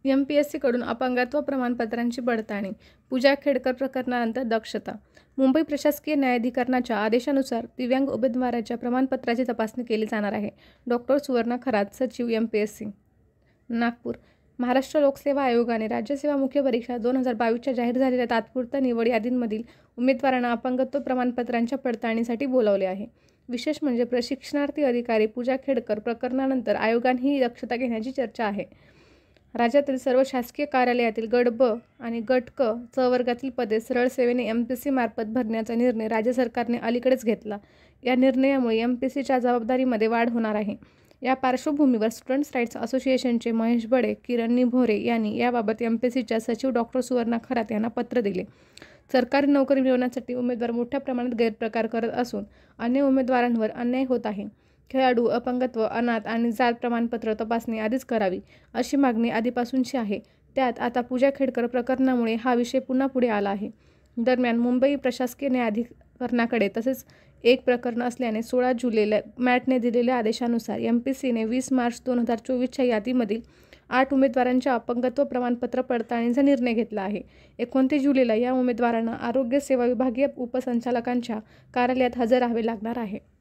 MPSCकडून अपंगत्व प्रमाणपत्रांची पडताळणी. पूजा खेडकर प्रकरणानंतर दक्षता. मुंबई प्रशासकीय न्यायाधिकरणाच्या आदेशानुसार दिव्यांग उमेदवाराच्या प्रमाणपत्राची तपासणी केली जाणार आहे. डॉ. सुवर्णा खरात, सचिव MPSC. नागपूर. महाराष्ट्र लोकसेवा आयोगाने राज्यसेवा मुख्य परीक्षा 2022च्या जाहीर झालेल्या तात्पुरत्या निवड यादींमधील उमेदवारांना अपंगत्व प्रमाणपत्रांच्या पडताळणीसाठी बोलावले आहे. विशेष म्हणजे प्रशिक्षणार्थी अधिकारी पूजा खेडकर प्रकरणानंतर आयोगाने ही दक्षता घेण्याची चर्चा आहे. राज्यातील सर्व शासकीय कार्यालयातील गट ब आणि गट क च वर्गातील पदे सरळ सेवेने MPSC मार्फत भरण्याचा निर्णय राज्य सरकारने अलीकडेच घेतला. या निर्णयामुळे MPSCच्या जबाबदारीमध्ये वाढ होणार आहे. या पार्श्वभूमीवर स्टुडंट्स राईट्स असोसिएशनचे महेश बडे, किरण निभोरे यांनी याबाबत MPSCच्या सचिव डॉ. सुवर्णा खरात यांना पत्र दिले. सरकारी नोकरी मिळवण्यासाठी उमेदवार मोठ्या प्रमाणात गैरप्रकार करत असून अन्य उमेदवारांवर अन्याय होत आहे. खेळाडू, अपंगत्व, अनाथ आणि जात प्रमाणपत्र तपासणी आधीच करावी, अशी मागणी आधीपासूनची आहे. त्यात आता पूजा खेडकर प्रकरणामुळे हा विषय पुन्हा पुढे आला आहे. दरम्यान मुंबई प्रशासकीय न्यायाधिकरणाकडे तसेच एक प्रकरण असल्याने 16 जुलैला मॅटने दिलेल्या आदेशानुसार MPSCने 20 मार्च 2024च्या यादीमधील 8 उमेदवारांच्या अपंगत्व प्रमाणपत्र पडताळणीचा निर्णय घेतला आहे. 29 जुलैला या उमेदवारांना आरोग्य सेवा विभागीय उपसंचालकांच्या कार्यालयात हजर राहावे लागणार आहे.